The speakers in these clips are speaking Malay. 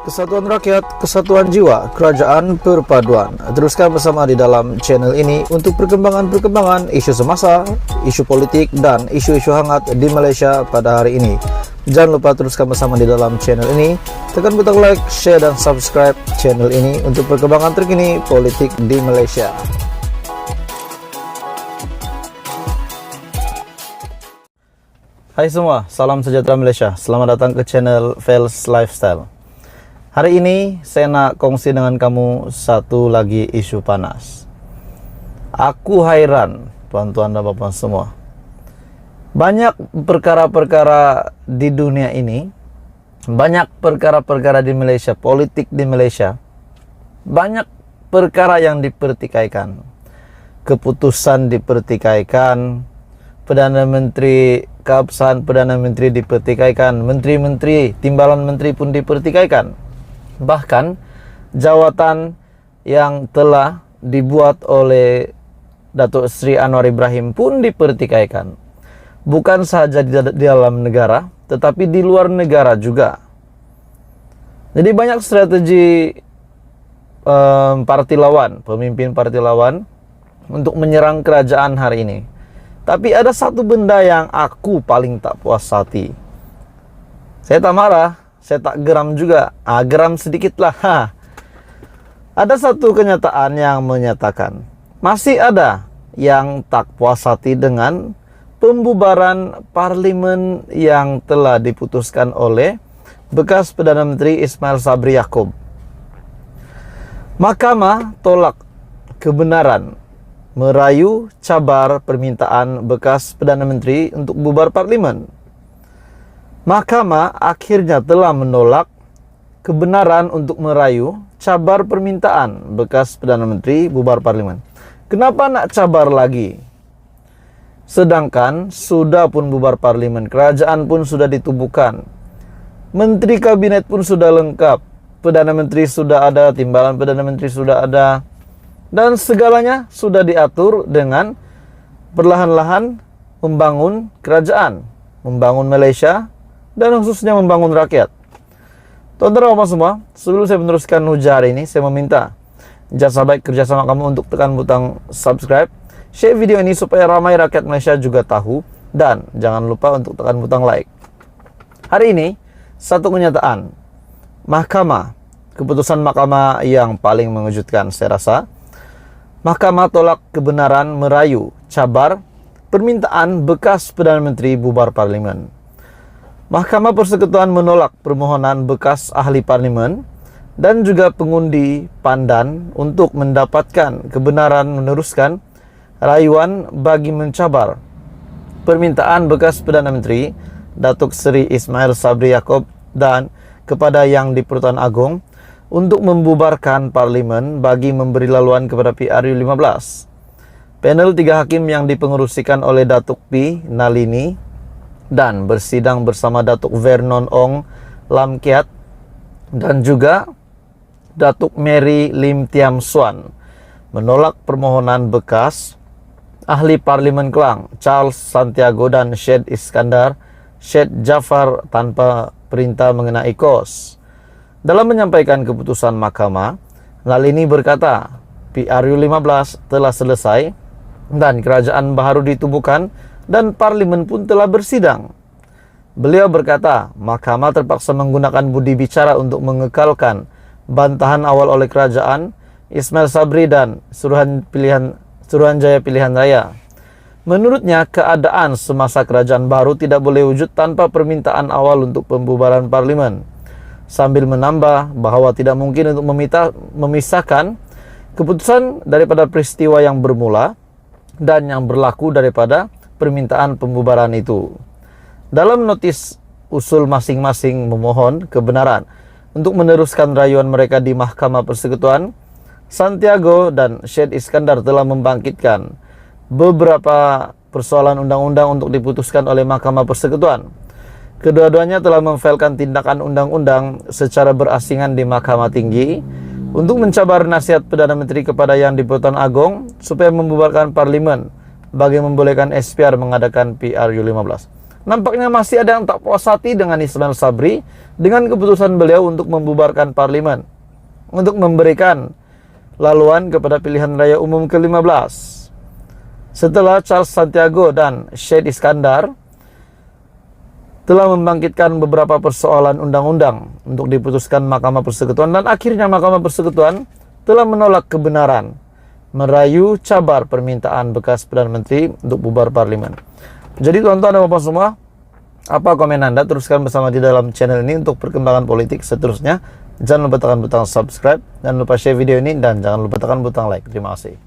Kesatuan rakyat, kesatuan jiwa, kerajaan perpaduan. Teruskan bersama di dalam channel ini untuk perkembangan-perkembangan isu semasa, isu politik, dan isu-isu hangat di Malaysia pada hari ini. Jangan lupa teruskan bersama di dalam channel ini. Tekan butang like, share, dan subscribe channel ini untuk perkembangan terkini politik di Malaysia. Hai semua, salam sejahtera Malaysia. Selamat datang ke channel Fels Lifestyle. Hari ini saya nak kongsi dengan kamu satu lagi isu panas. Aku hairan, tuan-tuan dan puan semua. Banyak perkara-perkara di dunia ini, banyak perkara-perkara di Malaysia, politik di Malaysia, banyak perkara yang dipertikaikan. Keputusan dipertikaikan, Perdana Menteri, keabsahan Perdana Menteri dipertikaikan, menteri-menteri, timbalan menteri pun dipertikaikan. Bahkan jawatan yang telah dibuat oleh Datuk Seri Anwar Ibrahim pun dipertikaikan. Bukan sahaja di dalam negara, tetapi di luar negara juga. Jadi banyak strategi parti lawan, pemimpin parti lawan untuk menyerang kerajaan hari ini. Tapi ada satu benda yang aku paling tak puas hati. Saya tak marah, saya tak geram juga. Geram sedikit lah. Ada satu kenyataan yang menyatakan masih ada yang tak puas hati dengan pembubaran parlimen yang telah diputuskan oleh bekas Perdana Menteri Ismail Sabri Yaakob. Mahkamah tolak kebenaran merayu cabar permintaan bekas Perdana Menteri untuk bubar parlimen. Mahkamah akhirnya telah menolak kebenaran untuk merayu cabar permintaan bekas Perdana Menteri bubar parlimen. Kenapa nak cabar lagi? Sedangkan sudah pun bubar parlimen, kerajaan pun sudah ditubuhkan, menteri kabinet pun sudah lengkap, Perdana Menteri sudah ada, timbalan Perdana Menteri sudah ada, dan segalanya sudah diatur dengan perlahan-lahan membangun kerajaan, membangun Malaysia, dan khususnya membangun rakyat. Tuan-tuan semua, sebelum saya meneruskan hujah hari ini, saya meminta jasa baik kerjasama kamu untuk tekan butang subscribe, share video ini supaya ramai rakyat Malaysia juga tahu, dan jangan lupa untuk tekan butang like. Hari ini, satu kenyataan. Mahkamah, keputusan mahkamah yang paling mengejutkan saya rasa. Mahkamah tolak kebenaran merayu cabar permintaan bekas Perdana Menteri bubar parlimen. Mahkamah Persekutuan menolak permohonan bekas ahli parlimen dan juga pengundi pandan untuk mendapatkan kebenaran meneruskan rayuan bagi mencabar permintaan bekas Perdana Menteri Datuk Seri Ismail Sabri Yaakob dan kepada Yang di-Pertuan Agong untuk membubarkan parlimen bagi memberi laluan kepada PRU15. Panel 3 hakim yang dipengerusikan oleh Datuk P. Nalini dan bersidang bersama Datuk Vernon Ong Lam Kiat dan juga Datuk Mary Lim Tiam Suan menolak permohonan bekas ahli parlimen Kelang Charles Santiago dan Syed Iskandar Syed Jafar tanpa perintah mengenai kos. Dalam menyampaikan keputusan mahkamah, Nalini berkata PRU15 telah selesai dan kerajaan baru ditubuhkan dan parlimen pun telah bersidang. Beliau berkata, mahkamah terpaksa menggunakan budi bicara untuk mengekalkan bantahan awal oleh kerajaan Ismail Sabri dan Suruhanjaya Pilihan Raya. Menurutnya, keadaan semasa kerajaan baru tidak boleh wujud tanpa permintaan awal untuk pembubaran parlimen. Sambil menambah bahawa tidak mungkin untuk memisahkan keputusan daripada peristiwa yang bermula dan yang berlaku daripada permintaan pembubaran itu. Dalam notis usul masing-masing memohon kebenaran untuk meneruskan rayuan mereka di Mahkamah Persekutuan, Santiago dan Syed Iskandar telah membangkitkan beberapa persoalan undang-undang untuk diputuskan oleh Mahkamah Persekutuan. Kedua-duanya telah memfailkan tindakan undang-undang secara berasingan di Mahkamah Tinggi untuk mencabar nasihat Perdana Menteri kepada Yang di-Pertuan Agong supaya membubarkan parlimen bagi membolehkan SPR mengadakan PRU15. Nampaknya masih ada yang tak puas hati dengan Ismail Sabri dengan keputusan beliau untuk membubarkan parlimen, untuk memberikan laluan kepada pilihan raya umum ke-15. Setelah Charles Santiago dan Syed Iskandar telah membangkitkan beberapa persoalan undang-undang untuk diputuskan Mahkamah Persekutuan, dan akhirnya Mahkamah Persekutuan telah menolak kebenaran merayu cabar permintaan bekas Perdana Menteri untuk bubar parlimen. Jadi tuan-tuan dan bapak semua, apa komen Anda? Teruskan bersama di dalam channel ini untuk perkembangan politik seterusnya. Jangan lupa tekan butang subscribe, jangan lupa share video ini, dan jangan lupa tekan butang like. Terima kasih.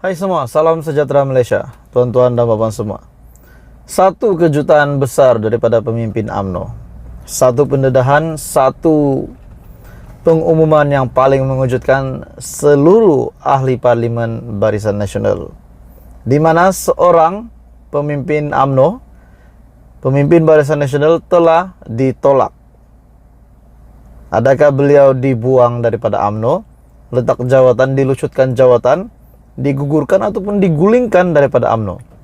Hai semua, salam sejahtera Malaysia, tuan-tuan dan bapak semua. Satu kejutan besar daripada pemimpin UMNO, satu pendedahan, satu pengumuman yang paling mengejutkan seluruh ahli parlimen Barisan Nasional, di mana seorang pemimpin UMNO, pemimpin Barisan Nasional telah ditolak. Adakah beliau dibuang daripada UMNO, letak jawatan, dilucutkan jawatan, digugurkan ataupun digulingkan daripada UMNO?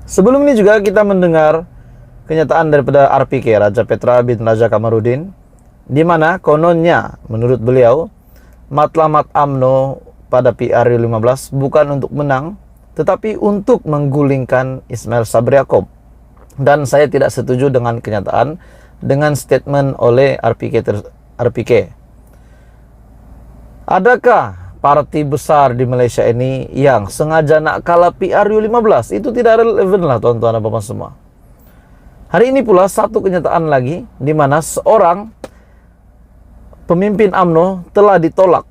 Sebelum ini juga kita mendengar kenyataan daripada RPK, Raja Petra bin Raja Kamarudin, di mana kononnya menurut beliau matlamat UMNO pada PRU 15 bukan untuk menang, tetapi untuk menggulingkan Ismail Sabri Yaakob. Dan saya tidak setuju dengan kenyataan, dengan statement oleh RPK. Adakah parti besar di Malaysia ini yang sengaja nak kalah PRU 15? Itu tidak relevan lah tuan-tuan dan bapak semua. Hari ini pula satu kenyataan lagi, di mana seorang pemimpin UMNO telah ditolak.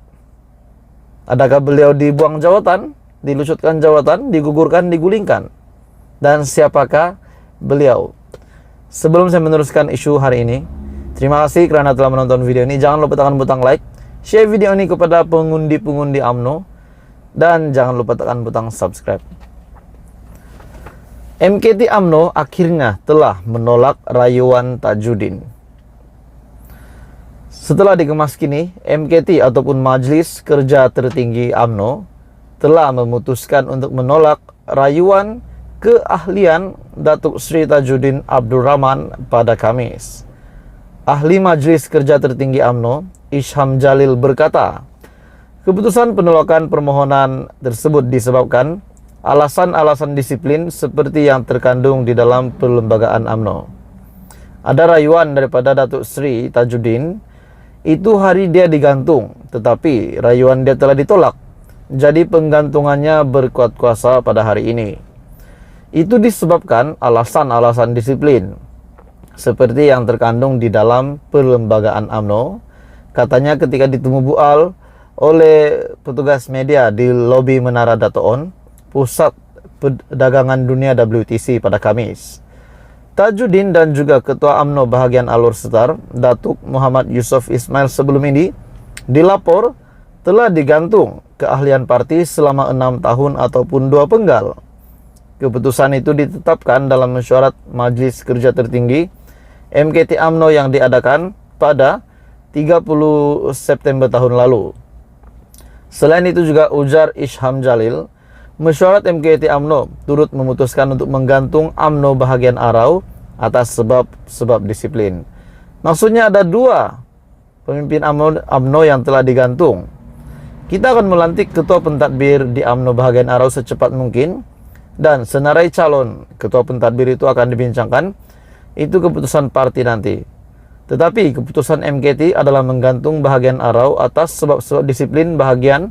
Adakah beliau dibuang jawatan, dilucutkan jawatan, digugurkan, digulingkan? Dan siapakah beliau? Sebelum saya meneruskan isu hari ini, terima kasih kerana telah menonton video ini. Jangan lupa tekan butang like, share video ini kepada pengundi-pengundi UMNO, dan jangan lupa tekan butang subscribe. MKT UMNO akhirnya telah menolak rayuan Tajudin. Setelah dikemas kini, MKT ataupun Majlis Kerja Tertinggi UMNO telah memutuskan untuk menolak rayuan keahlian Datuk Seri Tajudin Abdul Rahman pada Khamis. Ahli Majlis Kerja Tertinggi UMNO, Isham Jalil berkata, keputusan penolakan permohonan tersebut disebabkan alasan-alasan disiplin seperti yang terkandung di dalam perlembagaan UMNO. Ada rayuan daripada Datuk Seri Tajudin, itu hari dia digantung, tetapi rayuan dia telah ditolak. Jadi penggantungannya berkuat kuasa pada hari ini. Itu disebabkan alasan-alasan disiplin seperti yang terkandung di dalam perlembagaan UMNO. Katanya ketika ditemu bual oleh petugas media di lobi Menara Dato' On, Pusat Perdagangan Dunia WTC pada Khamis. Tajudin dan juga Ketua UMNO bahagian Alor Setar, Datuk Muhammad Yusof Ismail sebelum ini dilapor telah digantung keahlian parti selama 6 tahun ataupun 2 penggal. Keputusan itu ditetapkan dalam mesyuarat Majlis Kerja Tertinggi MKT UMNO yang diadakan pada 30 September tahun lalu. Selain itu juga ujar Isham Jalil, mesyuarat MKT UMNO turut memutuskan untuk menggantung UMNO bahagian Arau atas sebab disiplin. Maksudnya ada 2 pemimpin UMNO yang telah digantung. Kita akan melantik ketua pentadbir di UMNO bahagian Arau secepat mungkin, dan senarai calon ketua pentadbir itu akan dibincangkan. Itu keputusan parti nanti. Tetapi keputusan MKT adalah menggantung bahagian Arau atas sebab disiplin bahagian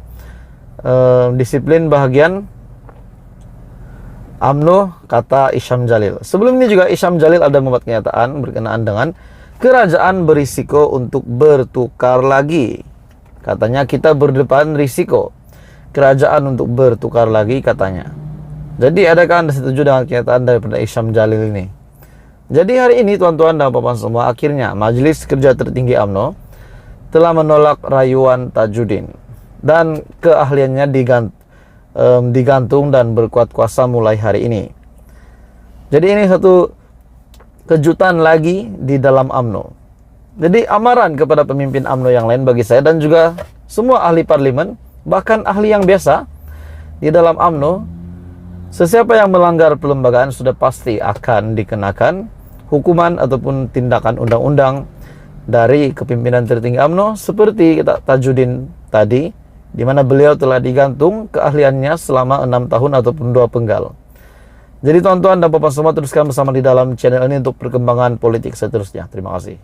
UMNO, kata Isham Jalil. Sebelum ini juga Isham Jalil ada membuat kenyataan berkenaan dengan kerajaan berisiko untuk bertukar lagi. Katanya kita berdepan risiko kerajaan untuk bertukar lagi, katanya. Jadi adakah Anda setuju dengan kenyataan daripada Isham Jalil ini? Jadi hari ini tuan-tuan dan bapak semua, akhirnya Majlis Kerja Tertinggi UMNO telah menolak rayuan Tajudin dan keahliannya digantung dan berkuat kuasa mulai hari ini. Jadi ini satu kejutan lagi di dalam UMNO. Jadi amaran kepada pemimpin UMNO yang lain bagi saya dan juga semua ahli parlimen, bahkan ahli yang biasa di dalam UMNO, Sesiapa yang melanggar pelembagaan sudah pasti akan dikenakan hukuman ataupun tindakan undang-undang dari kepimpinan tertinggi UMNO seperti Tajudin tadi, di mana beliau telah digantung keahliannya selama 6 tahun ataupun 2 penggal. Jadi teman-teman dan bapak semua, teruskan bersama di dalam channel ini untuk perkembangan politik seterusnya. Terima kasih.